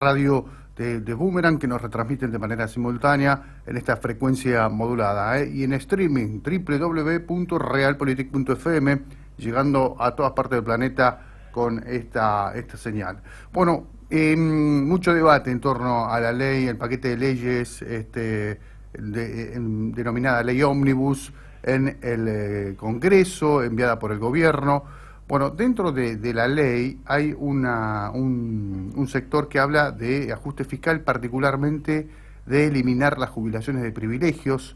radio de Boomerang, que nos retransmiten de manera simultánea en esta frecuencia modulada, y en streaming www.realpolitik.fm, llegando a todas partes del planeta con esta señal. Bueno, mucho debate en torno a la ley, el paquete de leyes denominada Ley Ómnibus en el Congreso, enviada por el gobierno. Bueno, dentro de la ley hay un sector que habla de ajuste fiscal, particularmente de eliminar las jubilaciones de privilegios,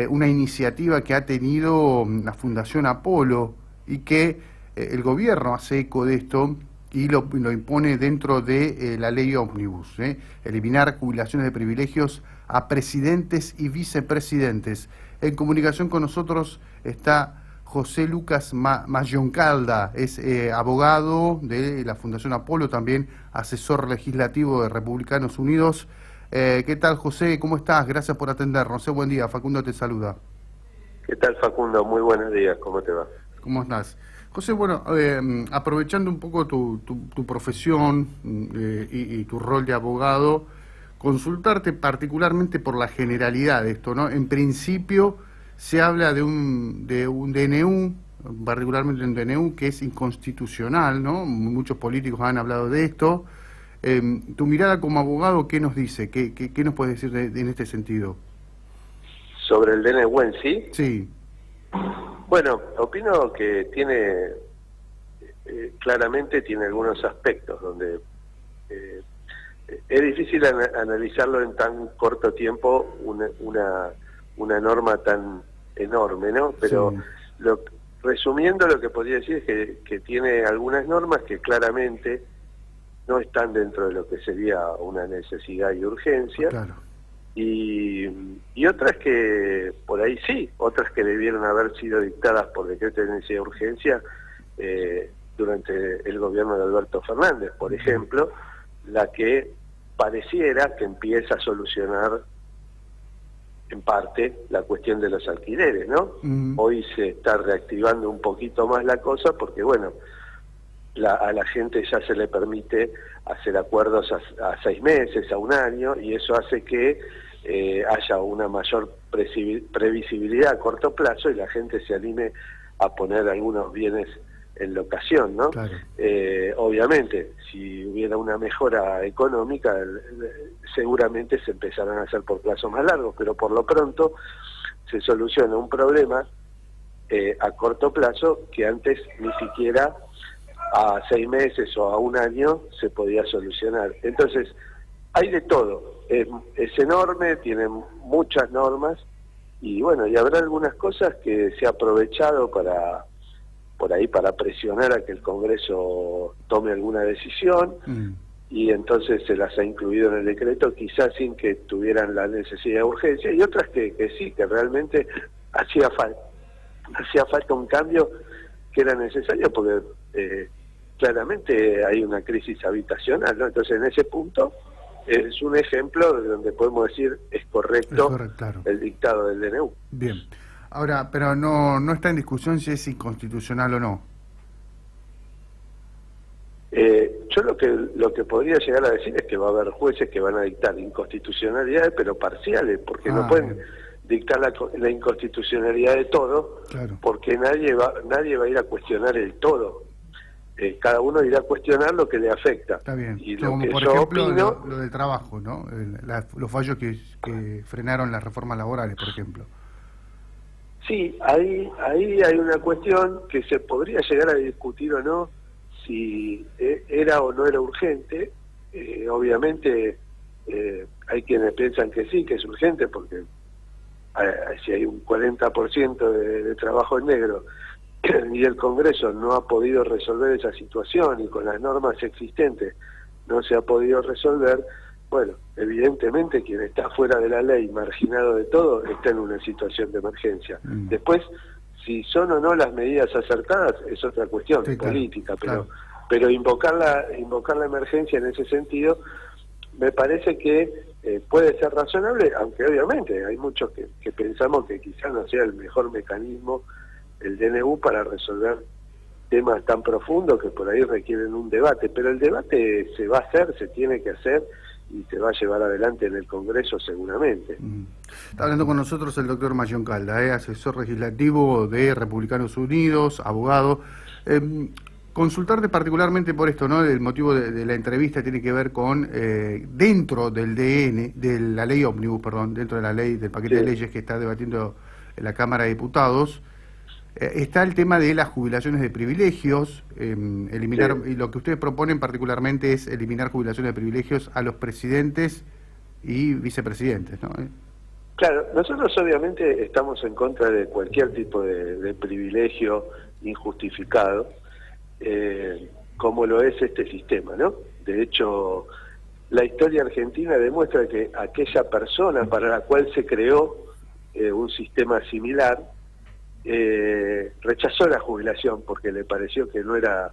una iniciativa que ha tenido la Fundación Apolo y que el gobierno hace eco de esto y lo impone dentro de la ley Ómnibus, eliminar jubilaciones de privilegios a presidentes y vicepresidentes. En comunicación con nosotros está José Lucas Mayoncalda, es abogado de la Fundación Apolo, también asesor legislativo de Republicanos Unidos. ¿Qué tal, José? ¿Cómo estás? Gracias por atendernos. Buen día, Facundo te saluda. ¿Qué tal, Facundo? Muy buenos días, ¿cómo te va? ¿Cómo estás? José, bueno, aprovechando un poco tu profesión y tu rol de abogado, consultarte particularmente por la generalidad de esto, ¿no? En principio se habla de un DNU, particularmente un DNU que es inconstitucional, ¿no? Muchos políticos han hablado de esto. Tu mirada como abogado, ¿qué nos dice? ¿Qué nos puedes decir en este sentido? ¿Sobre el DNU en sí? Sí. Bueno, opino que tiene, claramente tiene algunos aspectos donde es difícil analizarlo en tan corto tiempo, una norma tan enorme, ¿no? Pero sí. Resumiendo, lo que podría decir es que tiene algunas normas que claramente no están dentro de lo que sería una necesidad y urgencia, claro. Y otras que por ahí sí, otras que debieron haber sido dictadas por decreto de necesidad y urgencia durante el gobierno de Alberto Fernández, por ejemplo, la que pareciera que empieza a solucionar en parte la cuestión de los alquileres, ¿no? Hoy se está reactivando un poquito más la cosa porque, bueno, a la gente ya se le permite hacer acuerdos a 6 meses, a 1 año, y eso hace que haya una mayor previsibilidad a corto plazo y la gente se anime a poner algunos bienes en locación, ¿no? Claro. Obviamente, si hubiera una mejora económica, seguramente se empezarán a hacer por plazos más largos, pero por lo pronto se soluciona un problema a corto plazo que antes ni siquiera a 6 meses o a 1 año se podía solucionar. Entonces, hay de todo, es enorme, tiene muchas normas, y bueno, y habrá algunas cosas que se ha aprovechado por ahí para presionar a que el Congreso tome alguna decisión, y entonces se las ha incluido en el decreto, quizás sin que tuvieran la necesidad de urgencia, y otras que sí, que realmente hacía falta un cambio que era necesario, porque claramente hay una crisis habitacional, ¿no? Entonces, en ese punto es un ejemplo de donde podemos decir es correcto, claro, el dictado del DNU. Bien. Ahora, pero no está en discusión si es inconstitucional o no. Yo lo que podría llegar a decir es que va a haber jueces que van a dictar inconstitucionalidades, pero parciales, porque no pueden dictar la inconstitucionalidad de todo, claro. Porque nadie va a ir a cuestionar el todo. Cada uno irá a cuestionar lo que le afecta. Está bien. Y como lo que por yo ejemplo opino, lo del trabajo, ¿no? Los fallos que frenaron las reformas laborales, por ejemplo. sí, ahí hay una cuestión que se podría llegar a discutir o no, si era o no era urgente. Obviamente hay quienes piensan que sí, que es urgente, porque si hay un 40% de trabajo en negro y el Congreso no ha podido resolver esa situación y con las normas existentes no se ha podido resolver, bueno, evidentemente quien está fuera de la ley, marginado de todo, está en una situación de emergencia. Después, si son o no las medidas acertadas, es otra cuestión política, pero invocar la emergencia en ese sentido me parece que puede ser razonable, aunque obviamente hay muchos que pensamos que quizás no sea el mejor mecanismo el DNU para resolver temas tan profundos que por ahí requieren un debate, pero el debate se va a hacer, se tiene que hacer y se va a llevar adelante en el Congreso seguramente. Está hablando con nosotros el doctor Mayón Calda, asesor legislativo de Republicanos Unidos, abogado. Consultarte particularmente por esto, ¿no? El motivo de la entrevista tiene que ver con, dentro del DN, de la ley ómnibus, perdón, dentro de la ley, del paquete de leyes que está debatiendo en la Cámara de Diputados, está el tema de las jubilaciones de privilegios, eliminar, y lo que ustedes proponen particularmente es eliminar jubilaciones de privilegios a los presidentes y vicepresidentes, ¿no? Claro, nosotros obviamente estamos en contra de cualquier tipo de privilegio injustificado, como lo es este sistema, ¿no? De hecho, la historia argentina demuestra que aquella persona para la cual se creó un sistema similar rechazó la jubilación porque le pareció que no era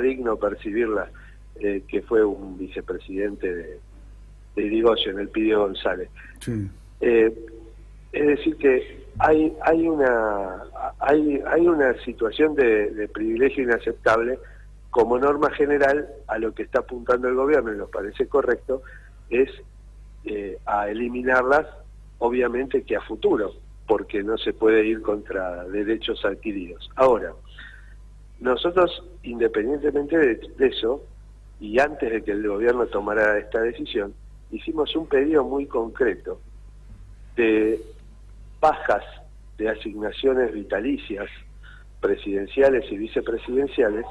digno percibirla, que fue un vicepresidente de Irigoyen, el Pidio González. Sí. Es decir que hay una situación de privilegio inaceptable. Como norma general, a lo que está apuntando el gobierno, y nos parece correcto, es a eliminarlas, obviamente que a futuro, porque no se puede ir contra derechos adquiridos. Ahora, nosotros, independientemente de eso, y antes de que el gobierno tomara esta decisión, hicimos un pedido muy concreto de bajas de asignaciones vitalicias presidenciales y vicepresidenciales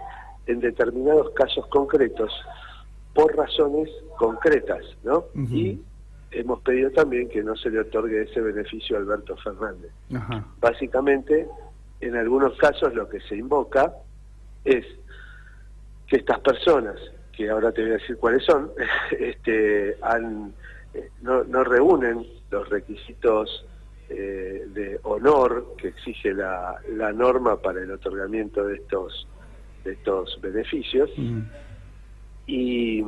en determinados casos concretos por razones concretas, ¿no? Y hemos pedido también que no se le otorgue ese beneficio a Alberto Fernández. Básicamente, en algunos casos lo que se invoca es que estas personas, que ahora te voy a decir cuáles son, no reúnen los requisitos de honor que exige la norma para el otorgamiento de estos beneficios, y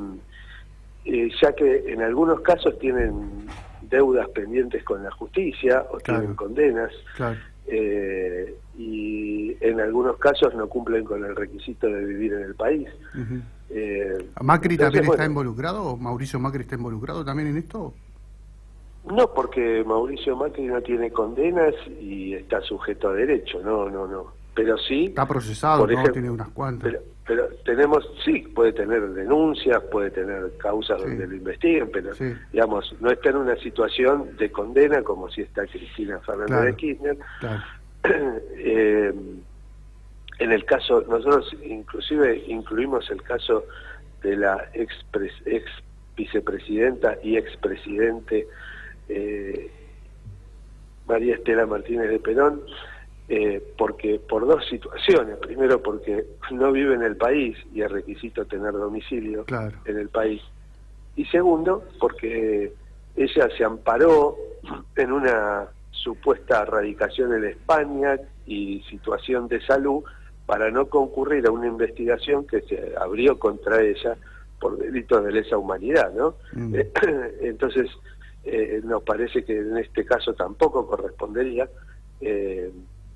ya que en algunos casos tienen deudas pendientes con la justicia o tienen condenas, y en algunos casos no cumplen con el requisito de vivir en el país. ¿Macri entonces, también está involucrado? ¿O Mauricio Macri está involucrado también en esto? No, porque Mauricio Macri no tiene condenas y está sujeto a derecho, no. Pero sí... Está procesado, por ejemplo, tiene unas cuantas. Pero tenemos, sí, puede tener denuncias, puede tener causas donde lo investiguen, pero, digamos, no está en una situación de condena como si está Cristina Fernández de Kirchner. En el caso, nosotros inclusive incluimos el caso de la ex vicepresidenta y expresidente María Estela Martínez de Perón, porque por dos situaciones. Primero, porque no vive en el país y es requisito tener domicilio en el país. Y segundo, porque ella se amparó en una supuesta radicación en España y situación de salud para no concurrir a una investigación que se abrió contra ella por delitos de lesa humanidad, ¿no? Entonces, nos parece que en este caso tampoco correspondería.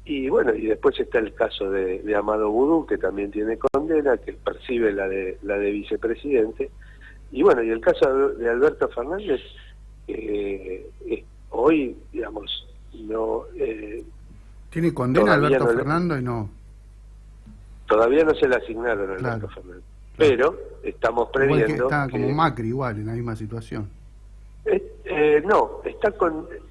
Y bueno, y después está el caso de Amado Vudú, que también tiene condena, que percibe la de vicepresidente. Y bueno, y el caso de Alberto Fernández, hoy, digamos, no... ¿Tiene condena Alberto Fernández? Todavía no se le asignaron a Alberto Fernández. Pero estamos previendo... Igual que está como Macri, igual, en la misma situación. No,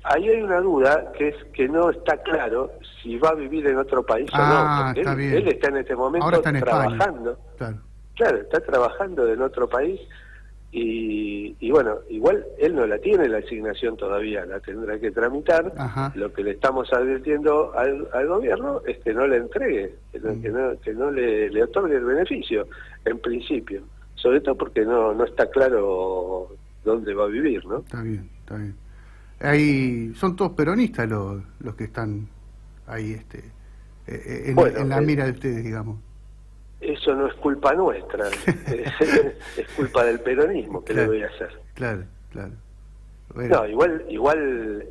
ahí hay una duda, que es que no está claro si va a vivir en otro país o no, porque él está en este momento trabajando. Claro, está trabajando en otro país y bueno, igual él no la tiene la asignación todavía, la tendrá que tramitar. Lo que le estamos advirtiendo al gobierno es que no le entregue, que no le otorgue el beneficio, en principio, sobre todo porque no está claro dónde va a vivir, ¿no? Está bien. Son todos peronistas los que están ahí en la mira de ustedes, digamos. Eso no es culpa nuestra, es culpa del peronismo, que le voy a hacer. Claro. Bueno. No, igual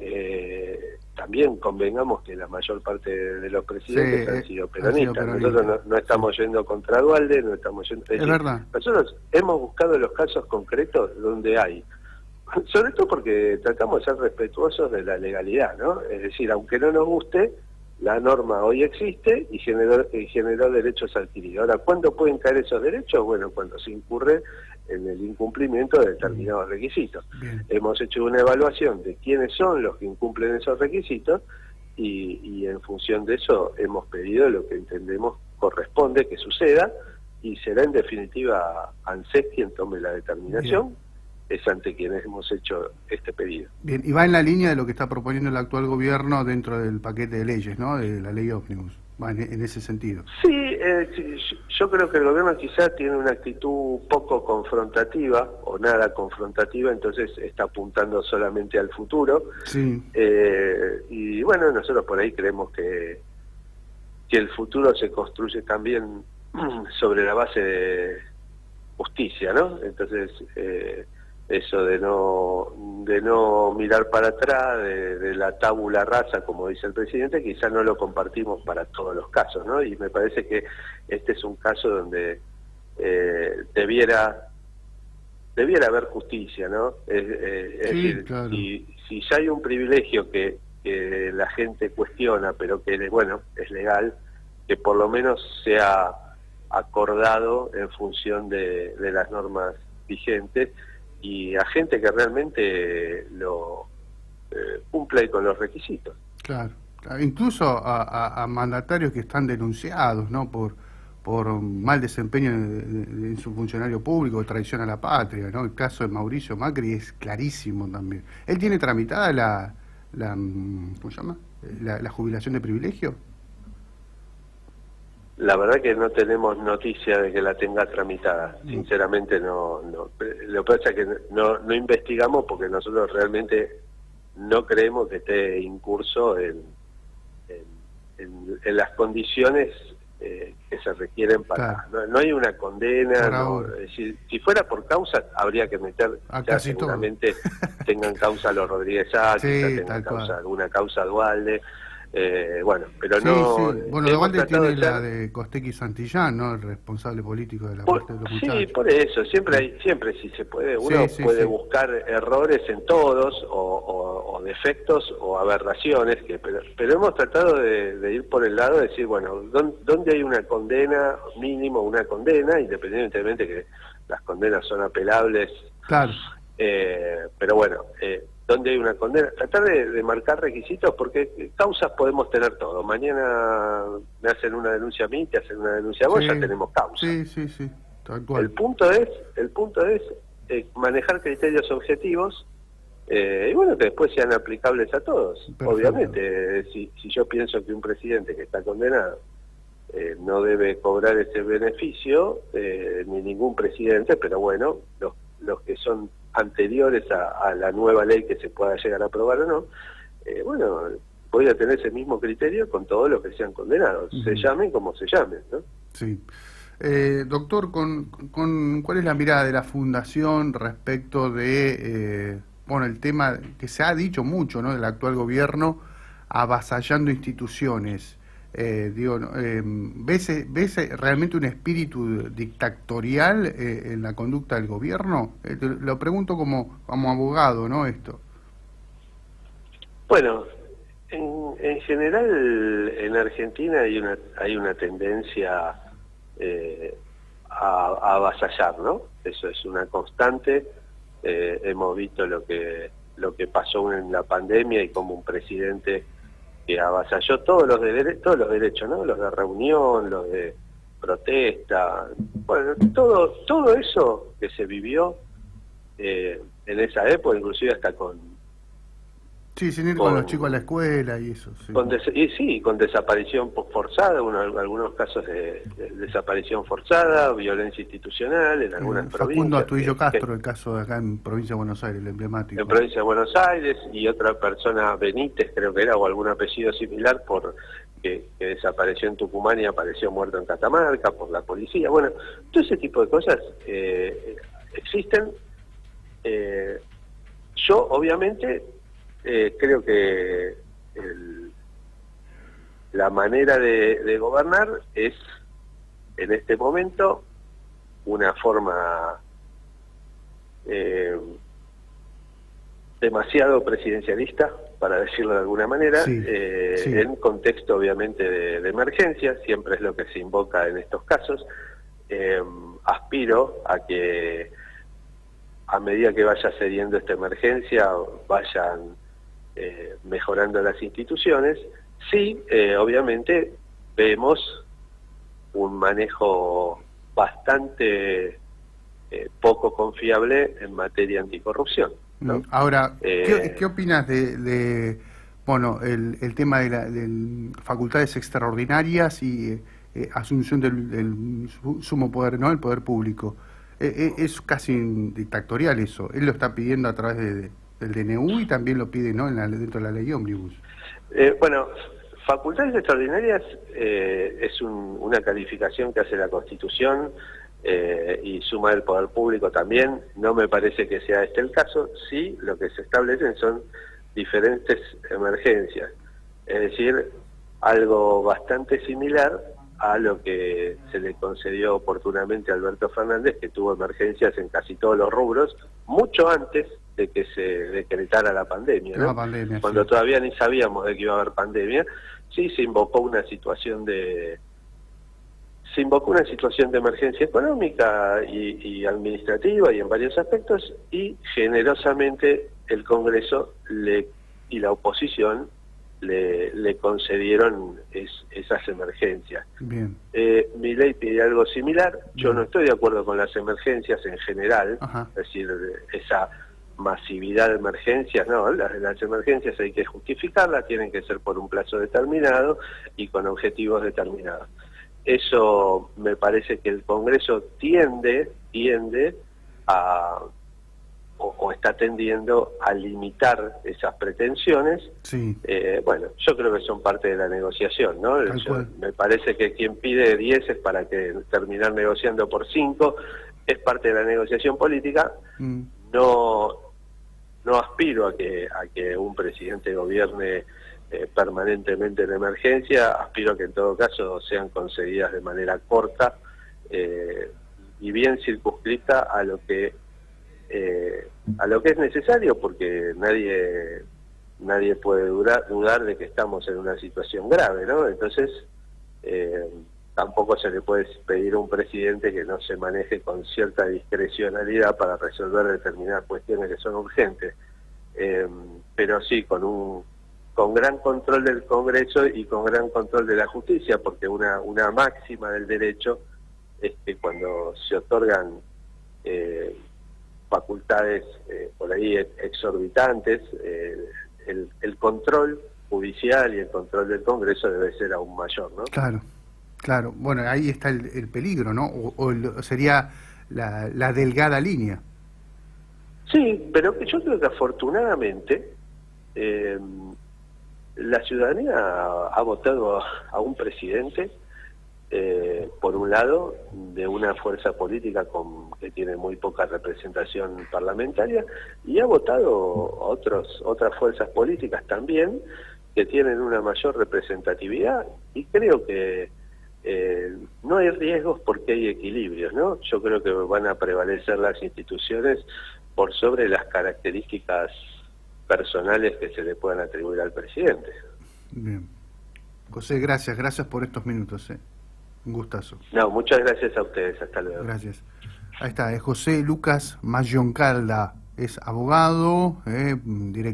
también convengamos que la mayor parte de los presidentes Sí, han sido peronistas. peronistas. Nosotros no estamos yendo contra Duhalde, no estamos yendo... Es verdad. Nosotros hemos buscado los casos concretos donde hay, sobre todo porque tratamos de ser respetuosos de la legalidad, ¿no? Es decir, aunque no nos guste, la norma hoy existe y generó derechos adquiridos. Ahora, ¿cuándo pueden caer esos derechos? Bueno, cuando se incurre en el incumplimiento de determinados requisitos. Bien. Hemos hecho una evaluación de quiénes son los que incumplen esos requisitos y en función de eso hemos pedido lo que entendemos corresponde que suceda y será en definitiva ANSES quien tome la determinación. Bien. Es ante quienes hemos hecho este pedido. Bien, y va en la línea de lo que está proponiendo el actual gobierno dentro del paquete de leyes, ¿no? De la ley ómnibus, va en ese sentido. Sí, yo creo que el gobierno quizás tiene una actitud poco confrontativa o nada confrontativa, entonces está apuntando solamente al futuro. Sí. Y bueno, nosotros por ahí creemos que el futuro se construye también sobre la base de justicia, ¿no? Entonces... eso de no mirar para atrás, de la tabula rasa, como dice el presidente, quizás no lo compartimos para todos los casos, ¿no? Y me parece que este es un caso donde debiera haber justicia, ¿no? Es sí, decir, claro. si ya hay un privilegio que la gente cuestiona, pero que, bueno, es legal, que por lo menos sea acordado en función de las normas vigentes, y a gente que realmente lo cumple con los requisitos. Claro, incluso a mandatarios que están denunciados, ¿no? Por mal desempeño en su funcionario público, traición a la patria, ¿no? El caso de Mauricio Macri es clarísimo también. ¿Él tiene tramitada ¿cómo se llama? La jubilación de privilegio? La verdad que no tenemos noticia de que la tenga tramitada, sinceramente no. Lo que pasa es que no investigamos porque nosotros realmente no creemos que esté incurso en las condiciones que se requieren para... Claro. No hay una condena, es decir, si fuera por causa habría que meter, ya seguramente tengan causa los Rodríguez Sá, sí, tengan alguna causa Duhalde. Bueno, pero sí, no... Sí. Bueno, Duhalde tiene la de Costecchi Santillán, ¿no? El responsable político de la muerte de los muchachos. Sí, por eso, siempre si se puede, uno puede buscar errores en todos, o defectos, o aberraciones, pero hemos tratado de ir por el lado de decir, bueno, ¿dónde hay una condena, mínimo una condena, independientemente que las condenas son apelables? Claro. Pero bueno... donde hay una condena, tratar de marcar requisitos, porque causas podemos tener todo. Mañana me hacen una denuncia a mí, te hacen una denuncia a vos, ya tenemos causa. Sí, tal cual. El punto es manejar criterios objetivos, y bueno, que después sean aplicables a todos. Perfecto. Obviamente, si yo pienso que un presidente que está condenado no debe cobrar ese beneficio, ni ningún presidente, pero bueno, los que son anteriores a la nueva ley que se pueda llegar a aprobar o no, bueno, voy a tener ese mismo criterio con todos los que sean condenados, se llamen como se llamen, ¿no? Sí. Doctor, ¿cuál es la mirada de la Fundación respecto de, el tema que se ha dicho mucho, ¿no?, del actual gobierno avasallando instituciones? ¿Ves realmente un espíritu dictatorial en la conducta del gobierno? Lo pregunto como abogado, ¿no? Esto. Bueno, en general en Argentina hay una tendencia a avasallar, ¿no? Eso es una constante. Hemos visto lo que pasó en la pandemia y como un presidente que avasalló todos los derechos, ¿no? Los de reunión, los de protesta, bueno, todo eso que se vivió en esa época, inclusive hasta con sin ir con los chicos a la escuela y eso. Sí. Con desaparición forzada, algunos casos de desaparición forzada, violencia institucional en algunas provincias. Facundo Astudillo Castro, el caso de acá en Provincia de Buenos Aires, el emblemático. En Provincia de Buenos Aires, y otra persona, Benítez creo que era, o algún apellido similar, que desapareció en Tucumán y apareció muerto en Catamarca por la policía. Bueno, todo ese tipo de cosas existen. Yo, obviamente... creo que la manera de gobernar es, en este momento, una forma demasiado presidencialista, para decirlo de alguna manera, sí. En contexto obviamente de emergencia, siempre es lo que se invoca en estos casos. Aspiro a que a medida que vaya cediendo esta emergencia vayan mejorando las instituciones. Sí, obviamente vemos un manejo bastante poco confiable en materia anticorrupción, ¿no? Ahora, ¿qué opinas de bueno, el tema de facultades extraordinarias y asunción del sumo poder, ¿no? El poder público. Es casi dictatorial eso. Él lo está pidiendo a través del DNU y también lo pide, ¿no? Dentro de la ley ómnibus. Bueno, facultades extraordinarias es una calificación que hace la Constitución y suma el poder público también. No me parece que sea este el caso. Sí, lo que se establecen son diferentes emergencias, es decir, algo bastante similar a lo que se le concedió oportunamente a Alberto Fernández, que tuvo emergencias en casi todos los rubros, mucho antes de que se decretara la pandemia, ¿no? Cuando sí, todavía ni sabíamos de que iba a haber pandemia, sí se invocó una situación de emergencia económica y administrativa y en varios aspectos, y generosamente el Congreso y la oposición le concedieron esas emergencias. Bien. Milei pide algo similar. Yo no estoy de acuerdo con las emergencias en general. Ajá. Es decir, esa masividad de emergencias, no, las emergencias hay que justificarlas, tienen que ser por un plazo determinado y con objetivos determinados. Eso me parece que el Congreso tiende a o está tendiendo a limitar esas pretensiones. Sí. Bueno, yo creo que son parte de la negociación, ¿no? Me parece que quien pide 10 es para que terminar negociando por 5, es parte de la negociación política. No aspiro a que un presidente gobierne permanentemente en emergencia, aspiro a que en todo caso sean concedidas de manera corta y bien circunscrita a lo que es necesario, porque nadie puede dudar de que estamos en una situación grave, ¿no? Entonces tampoco se le puede pedir a un presidente que no se maneje con cierta discrecionalidad para resolver determinadas cuestiones que son urgentes, pero sí con gran control del Congreso y con gran control de la justicia, porque una máxima del derecho es que cuando se otorgan facultades por ahí exorbitantes, el control judicial y el control del Congreso debe ser aún mayor, ¿no? Claro. Bueno, ahí está el peligro, ¿no? O sería la delgada línea. Sí, pero yo creo que afortunadamente la ciudadanía ha votado a un presidente, por un lado, de una fuerza política que tiene muy poca representación parlamentaria, y ha votado otras fuerzas políticas también que tienen una mayor representatividad, y creo que no hay riesgos porque hay equilibrios, ¿no? Yo creo que van a prevalecer las instituciones por sobre las características personales que se le puedan atribuir al presidente. Bien. José, gracias por estos minutos. Un gustazo. No, muchas gracias a ustedes. Hasta luego. Gracias. Ahí está, José Lucas Mayoncalda, es abogado, director